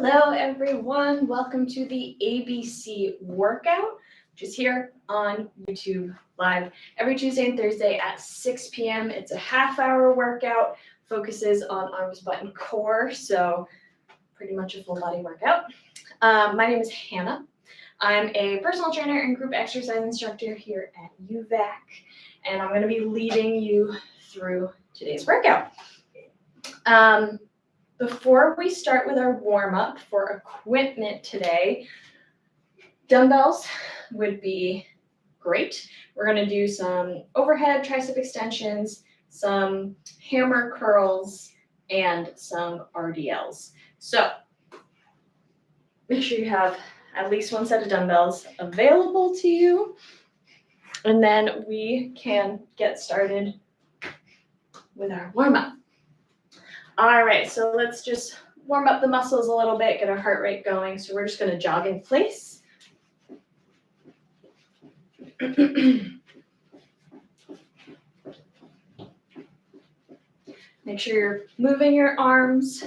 Hello, everyone. Welcome to the ABC workout, which is here on YouTube Live every Tuesday and Thursday at 6 p.m. It's a half-hour workout, focuses on arms, butt, and core, so pretty much a full body workout. My name is Hannah. I'm a personal trainer and group exercise instructor here at UVAC, and I'm going to be leading you through today's workout. Before we start with our warm-up for equipment today, dumbbells would be great. We're going to do some overhead tricep extensions, some hammer curls, and some RDLs. So make sure you have at least one set of dumbbells available to you, and then we can get started with our warm-up. All right, so let's just warm up the muscles a little bit, get our heart rate going. So we're just going to jog in place. Make sure you're moving your arms,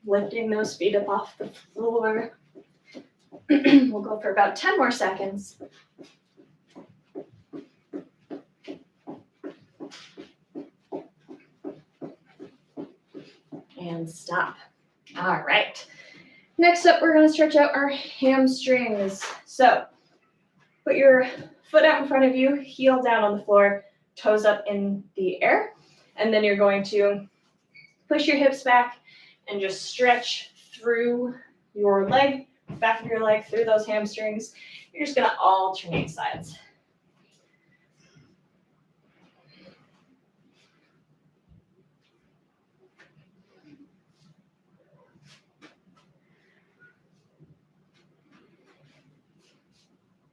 lifting those feet up off the floor. We'll go for about 10 more seconds. And stop. All right. Next up, we're going to stretch out our hamstrings. So put your foot out in front of you, heel down on the floor, toes up in the air. And then you're going to push your hips back and just stretch through your leg, back of your leg, through those hamstrings. You're just going to alternate sides.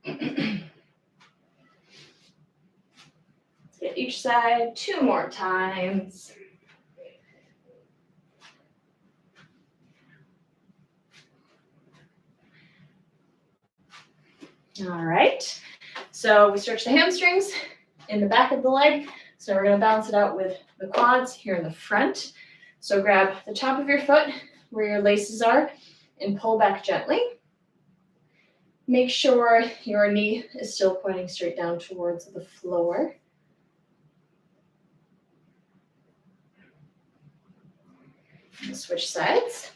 Let's get each side 2 more times. All right, so we stretch the hamstrings in the back of the leg. So we're going to balance it out with the quads here in the front. So grab the top of your foot where your laces are and pull back gently. Make sure your knee is still pointing straight down towards the floor. And switch sides.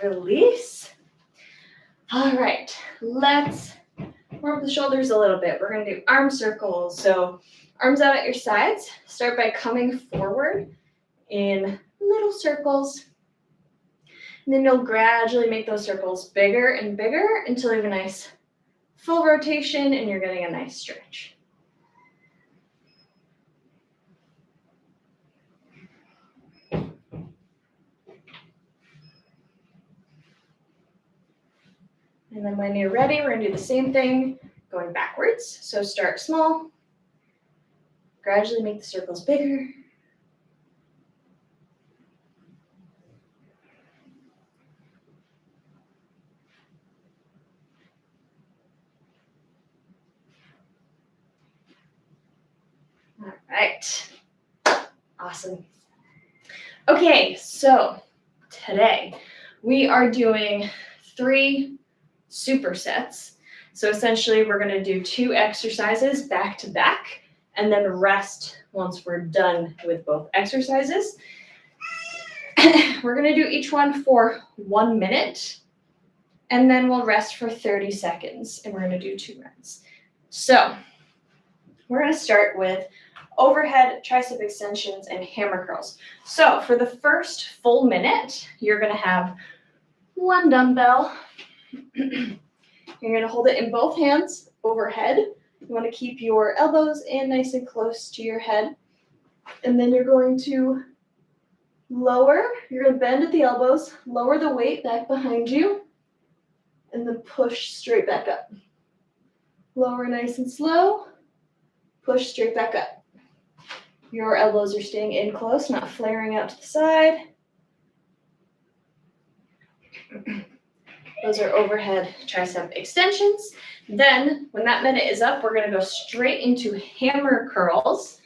Release. All right, let's warm up the shoulders a little bit. We're going to do arm circles. So arms out at your sides. Start by coming forward in little circles. And then you'll gradually make those circles bigger and bigger until you have a nice full rotation and you're getting a nice stretch. And then when you're ready, we're going to do the same thing going backwards. So start small, gradually make the circles bigger. All right, awesome. Okay, so today we are doing 3 supersets. So essentially we're going to do 2 exercises back to back and then rest once we're done with both exercises. We're going to do each one for 1 minute and then we'll rest for 30 seconds and we're going to do 2 rounds. So we're going to start with overhead tricep extensions and hammer curls. So for the first full minute, you're going to have 1 dumbbell. You're going to hold it in both hands overhead. You want to keep your elbows in nice and close to your head. And then you're going to lower, you're going to bend at the elbows, lower the weight back behind you, and then push straight back up. Lower nice and slow, push straight back up. Your elbows are staying in close, not flaring out to the side. Those are overhead tricep extensions. Then when that minute is up, we're going to go straight into hammer curls.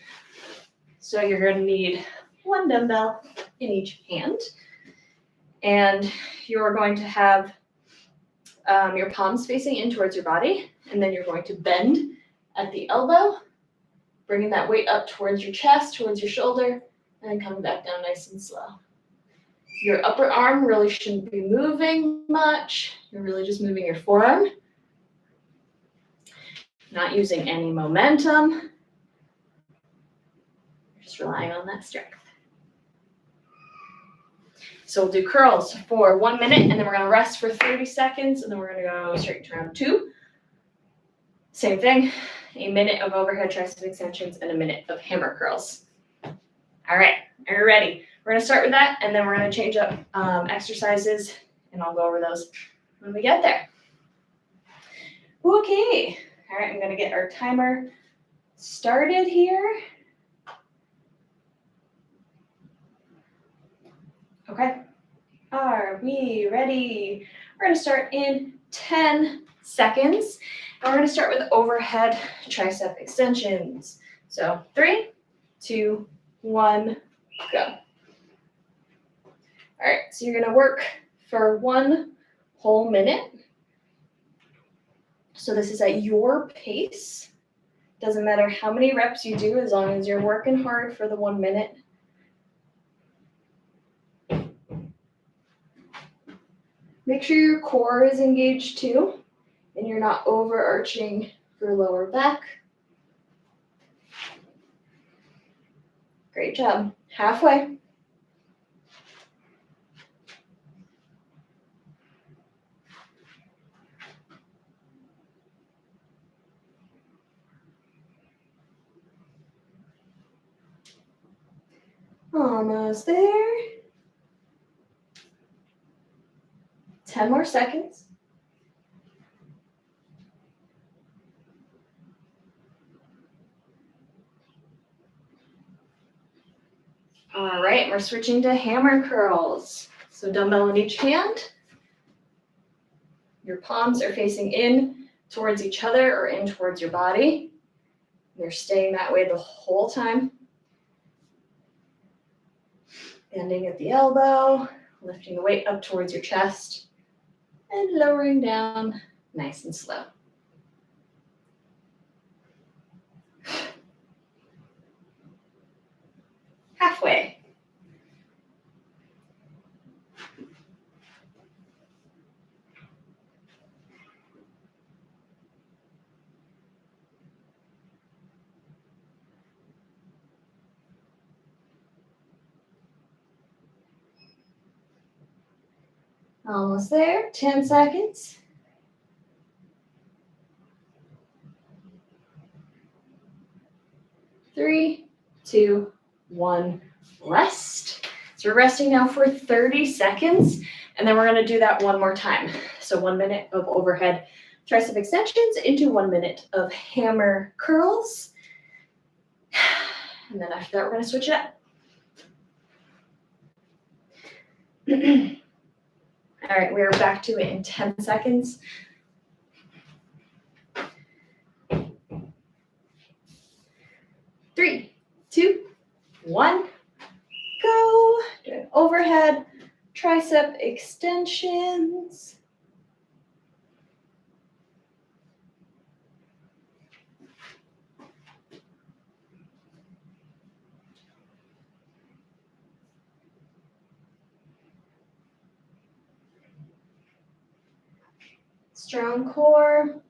So you're going to need one dumbbell in each hand. And you're going to have your palms facing in towards your body. And then you're going to bend at the elbow, bringing that weight up towards your chest, towards your shoulder, and then coming back down nice and slow. Your upper arm really shouldn't be moving much. You're really just moving your forearm. Not using any momentum. Just relying on that strength. So we'll do curls for 1 minute, and then we're going to rest for 30 seconds, and then we're going to go straight to round 2. Same thing, a minute of overhead tricep extensions and a minute of hammer curls. All right, are you ready? We're going to start with that, and then we're going to change up exercises, and I'll go over those when we get there. Okay, all right, I'm going to get our timer started here. Okay, are we ready? We're going to start in 10 seconds, and we're going to start with overhead tricep extensions. So 3, 2, 1, go. All right, so you're going to work for 1 whole minute. So this is at your pace. Doesn't matter how many reps you do, as long as you're working hard for the 1 minute. Make sure your core is engaged too, and you're not overarching your lower back. Great job. Halfway. Almost there. 10 more seconds. All right, we're switching to hammer curls. So dumbbell in each hand. Your palms are facing in towards each other or in towards your body. You're staying that way the whole time. Bending at the elbow, lifting the weight up towards your chest, and lowering down nice and slow. Halfway. Almost there. 10 seconds. Three, two, one, rest. So we're resting now for 30 seconds, and then we're going to do that one more time. So 1 minute of overhead tricep extensions into 1 minute of hammer curls. And then after that, we're going to switch it up. All right, we're back to it in 10 seconds. Three, two, one, go. Doing overhead tricep extensions. Strong core.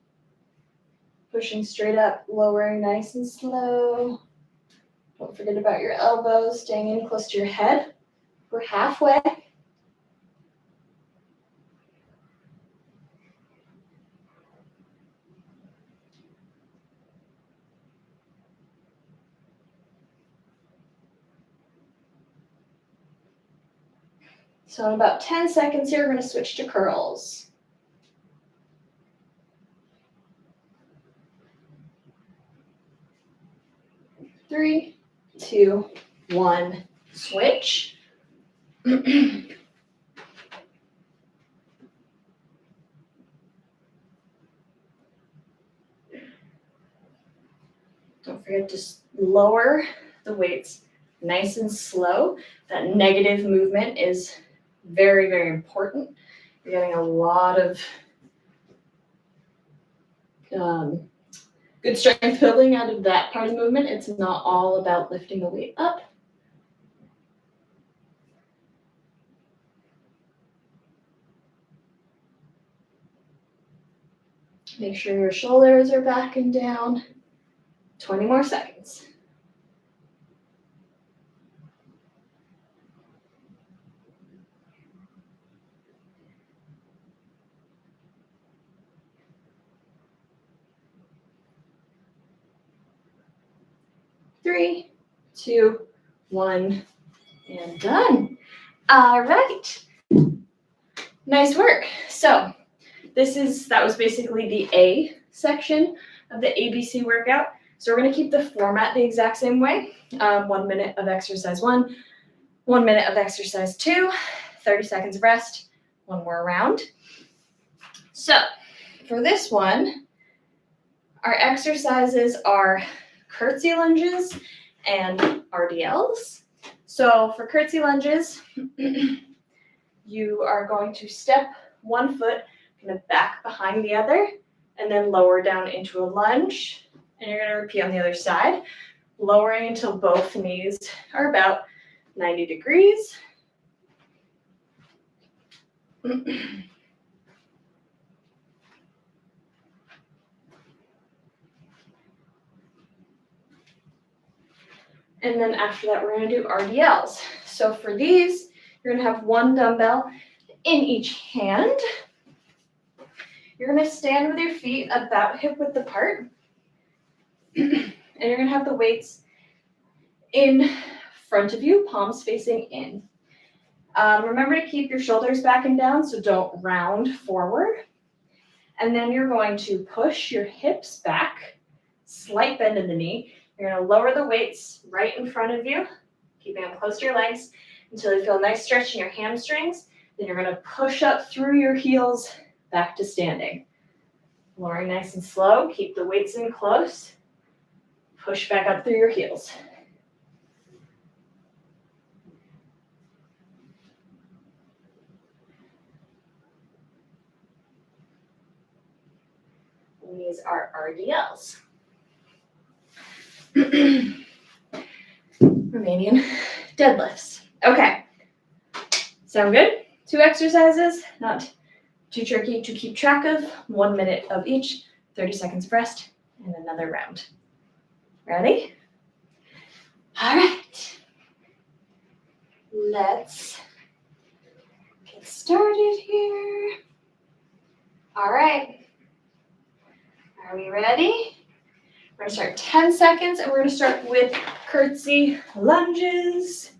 Pushing straight up, lowering nice and slow. Don't forget about your elbows, staying in close to your head. We're halfway. So in about 10 seconds here, we're going to switch to curls. 3, 2, 1, switch. Don't forget to lower the weights nice and slow. That negative movement is very, very important. You're getting a lot of good strength building out of that part of the movement. It's not all about lifting the weight up. Make sure your shoulders are back and down. 20 more seconds. Three, two, one, and done. All right. Nice work. So that was basically the A section of the ABC workout. So we're going to keep the format the exact same way. 1 minute of exercise 1, 1 minute of exercise 2, 30 seconds of rest, one more round. So for this one, our exercises are curtsy lunges and RDLs. So for curtsy lunges, you are going to step one foot kind of back behind the other and then lower down into a lunge. And you're going to repeat on the other side, lowering until both knees are about 90 degrees. And then after that, we're going to do RDLs. So for these, you're going to have one dumbbell in each hand. You're going to stand with your feet about hip width apart. And you're going to have the weights in front of you, palms facing in. Remember to keep your shoulders back and down, so don't round forward. And then you're going to push your hips back, slight bend in the knee. You're going to lower the weights right in front of you, keeping them close to your legs until you feel a nice stretch in your hamstrings. Then you're going to push up through your heels back to standing. Lowering nice and slow. Keep the weights in close. Push back up through your heels. And these are RDLs. Romanian deadlifts. Okay. Sound good? 2 exercises, not too tricky to keep track of. 1 minute of each, 30 seconds of rest, and another round. Ready? All right. Let's get started here. All right. Are we ready? We're going to start 10 seconds, and we're going to start with curtsy lunges.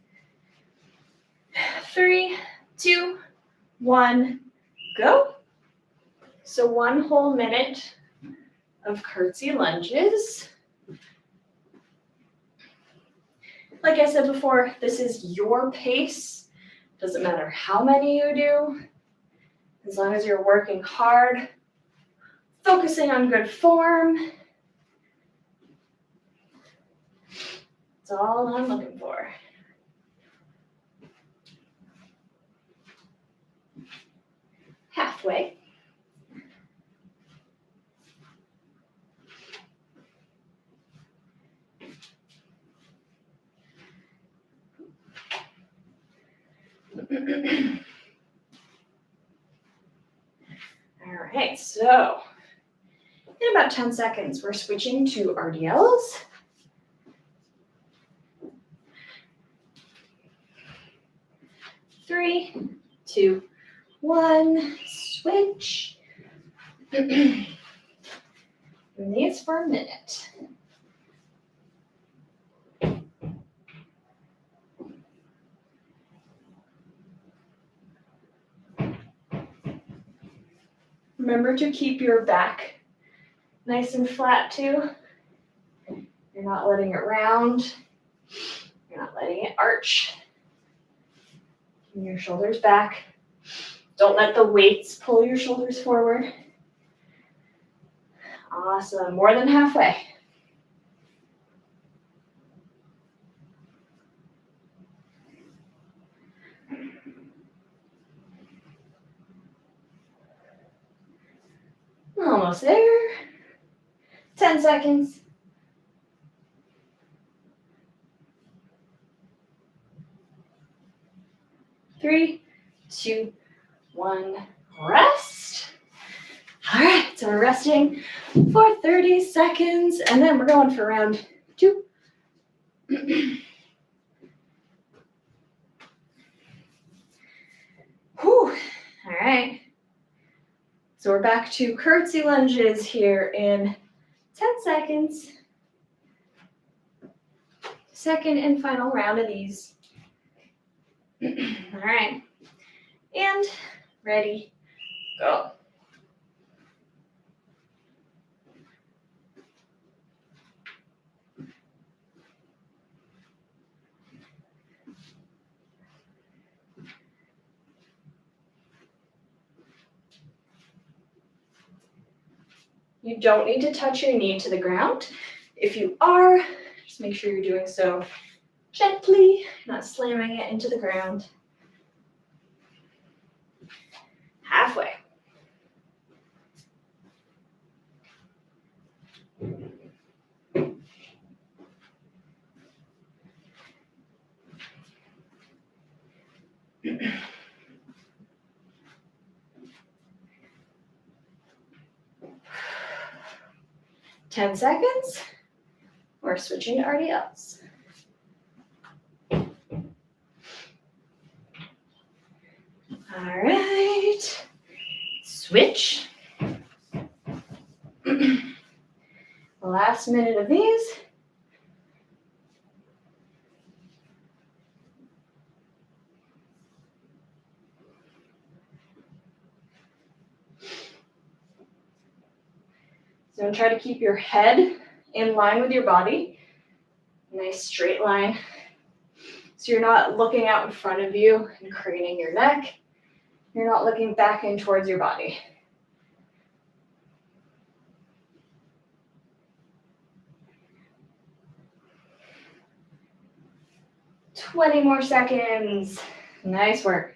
3, 2, 1, go. So 1 whole minute of curtsy lunges. Like I said before, this is your pace. Doesn't matter how many you do, as long as you're working hard, focusing on good form. That's all I'm looking for. Halfway. All right, so in about 10 seconds, we're switching to RDLs. Three, 2, 1, switch. And these for a minute. Remember to keep your back nice and flat too. You're not letting it round. You're not letting it arch. Keep your shoulders back. Don't let the weights pull your shoulders forward. Awesome. More than halfway. almost there. 10 seconds. 3, 2, 1, rest. All right, so we're resting for 30 seconds, and then we're going for round 2. Whew. All right. So we're back to curtsy lunges here in 10 seconds. Second and final round of these. All right. And ready, go. You don't need to touch your knee to the ground. If you are, just make sure you're doing so gently, not slamming it into the ground. Halfway. Ten seconds. We're switching to RDLs. All right. Switch. Last minute of these. So try to keep your head in line with your body. Nice straight line. So you're not looking out in front of you and craning your neck. You're not looking back in towards your body. "20 more seconds. Nice work.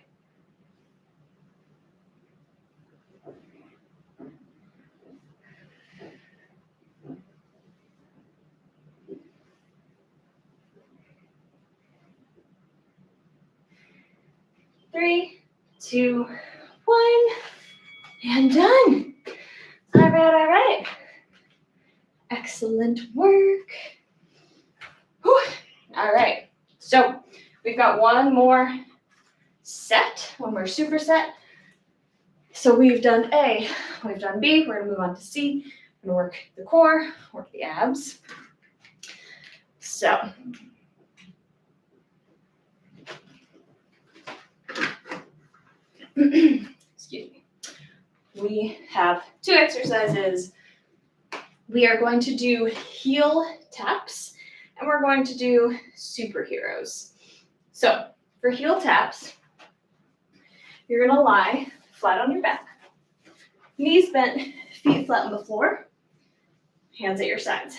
Three, 2, 1, and done. All right. Excellent work. Whew. All right, so we've got one more set, one more superset. So we've done A, we've done B, we're gonna move on to C. We're gonna work the core, work the abs. So, excuse me. We have 2 exercises. We are going to do heel taps, and we're going to do superheroes. So, for heel taps, you're gonna lie flat on your back, knees bent, feet flat on the floor, hands at your sides.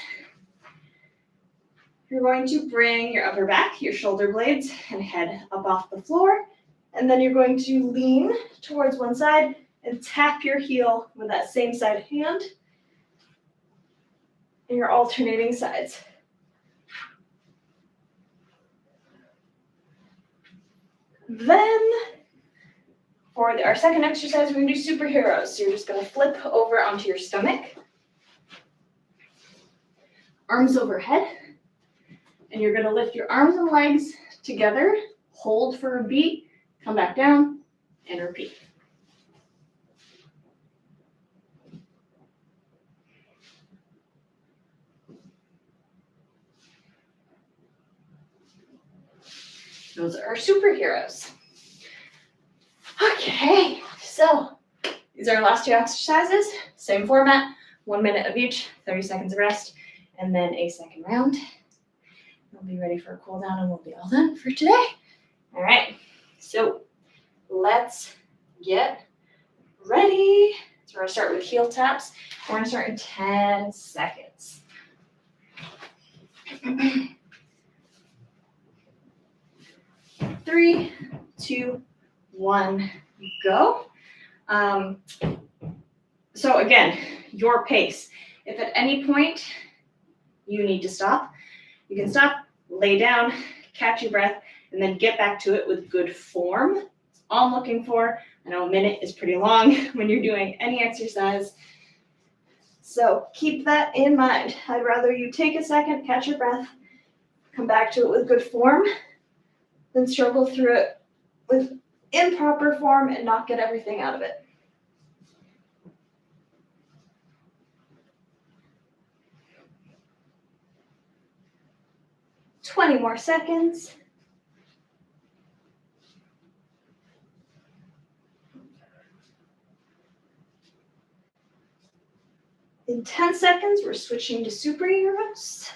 You're going to bring your upper back, your shoulder blades, and head up off the floor, and then you're going to lean towards one side and tap your heel with that same side hand, and you're alternating sides. Then, for our second exercise, we're going to do superheroes. So you're just going to flip over onto your stomach, arms overhead, and you're going to lift your arms and legs together, hold for a beat, come back down, and repeat. Those are our superheroes. Okay, so these are our last 2 exercises. Same format, 1 minute of each, 30 seconds of rest, and then a second round. We'll be ready for a cool down and we'll be all done for today. All right, so let's get ready. So we're gonna start with heel taps. We're gonna start in 10 seconds. 3, 2, 1, go. So again, your pace. If at any point you need to stop, you can stop, lay down, catch your breath, and then get back to it with good form. That's all I'm looking for. I know a minute is pretty long when you're doing any exercise. So keep that in mind. I'd rather you take a second, catch your breath, come back to it with good form, than struggle through it with improper form and not get everything out of it. "20 more seconds. In 10 seconds, we're switching to superheroes.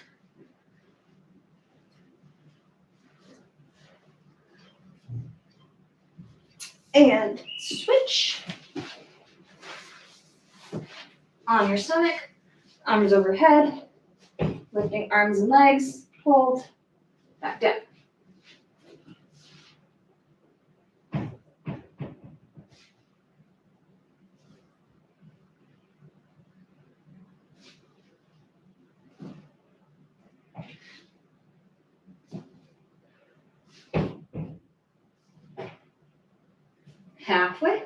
And switch. On your stomach, arms overhead, lifting arms and legs, hold, back down. Halfway.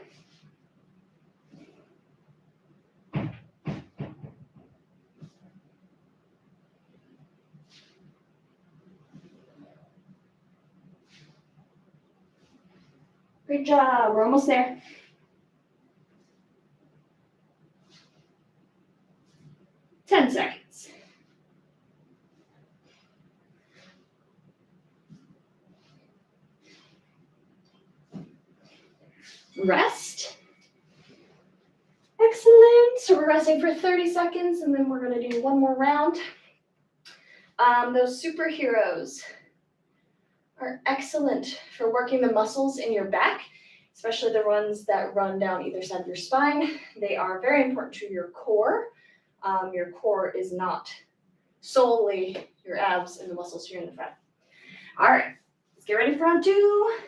Great job, we're almost there. 10 seconds. Rest. Excellent. So we're resting for 30 seconds and then we're going to do one more round. Those superheroes are excellent for working the muscles in your back, especially the ones that run down either side of your spine. They are very important to your core. Your core is not solely your abs and the muscles here in the front. All right, let's get ready for round 2.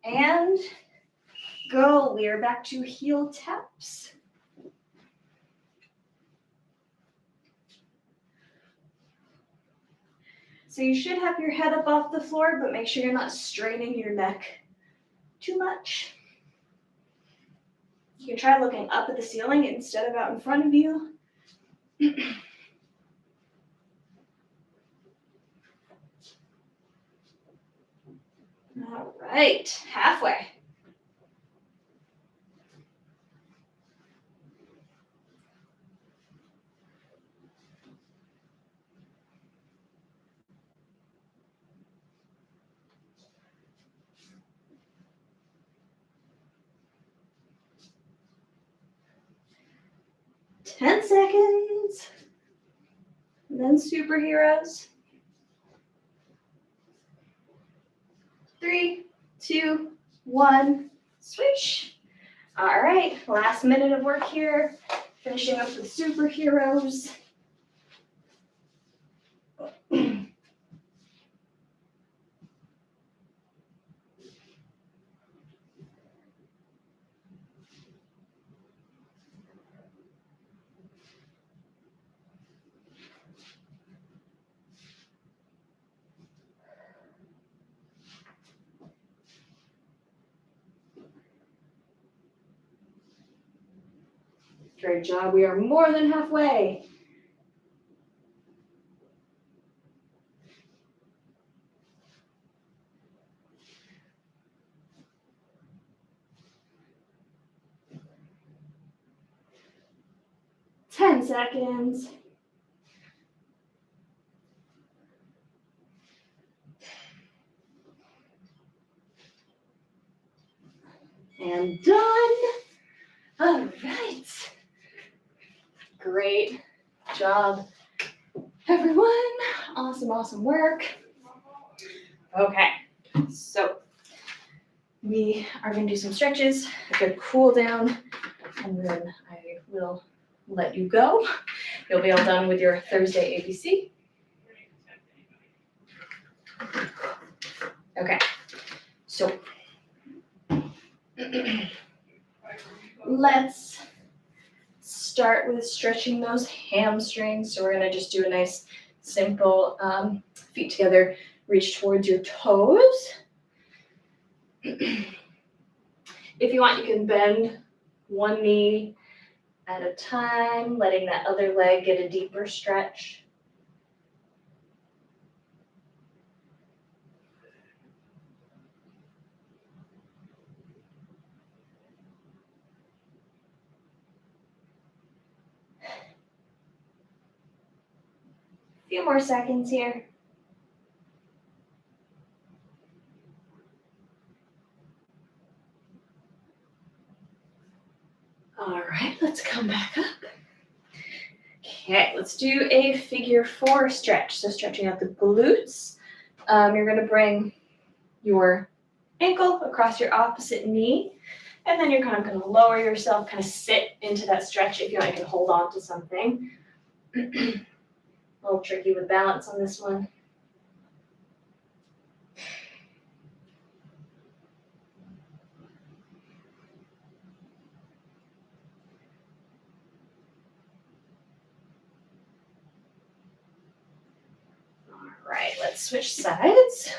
And go. We are back to heel taps. So you should have your head up off the floor, but make sure you're not straining your neck too much. You can try looking up at the ceiling instead of out in front of you. All right, halfway. Ten seconds. And then superheroes. 3, 2, 1, switch. All right, last minute of work here. Finishing up with superheroes. Great job. We are more than halfway. Ten seconds. And done. All right. Great job, everyone. Awesome, awesome work. Okay, so we are going to do some stretches, a good cool down, and then I will let you go. You'll be all done with your Thursday ABC. Okay, so let's start with stretching those hamstrings. So we're going to just do a nice, simple feet together, reach towards your toes. If you want, you can bend one knee at a time, letting that other leg get a deeper stretch. A few more seconds here. All right, let's come back up. Okay, let's do a figure 4 stretch. So stretching out the glutes. You're going to bring your ankle across your opposite knee, and then you're kind of going to lower yourself, kind of sit into that stretch. If you want, you can hold on to something. A little tricky with balance on this one. All right, let's switch sides.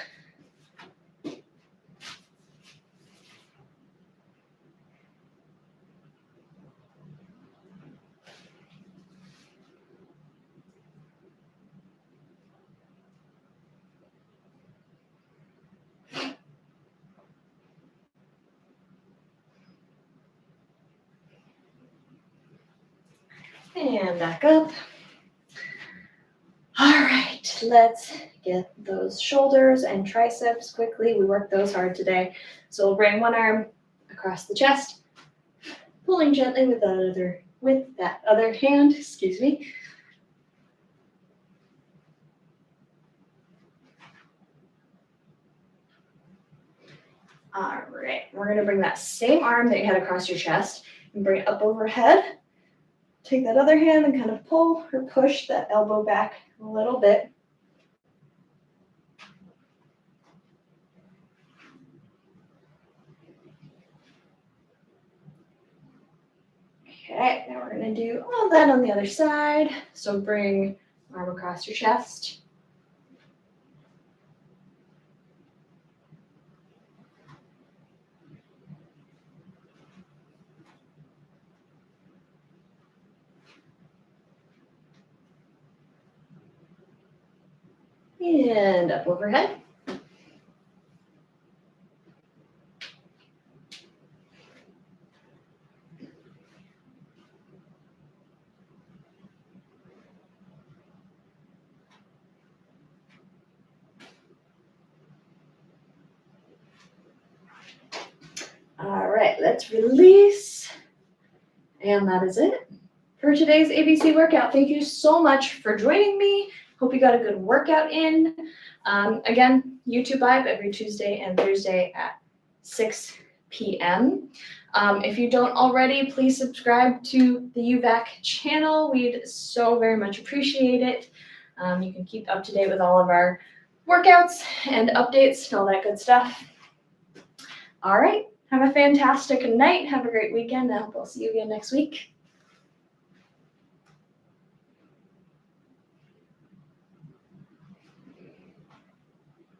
And back up. All right, let's get those shoulders and triceps quickly. We worked those hard today. So we'll bring one arm across the chest, pulling gently with that other hand, excuse me. All right, we're going to bring that same arm that you had across your chest and bring it up overhead. Take that other hand and kind of pull or push that elbow back a little bit. Okay, now we're going to do all that on the other side. So bring arm across your chest. And up overhead. All right, let's release. And that is it for today's ABC workout. Thank you so much for joining me. Hope you got a good workout in. Again, YouTube Live every Tuesday and Thursday at 6 p.m. If you don't already, please subscribe to the UVAC channel. We'd so very much appreciate it. You can keep up to date with all of our workouts and updates and all that good stuff. All right, have a fantastic night. Have a great weekend. I hope I'll see you again next week.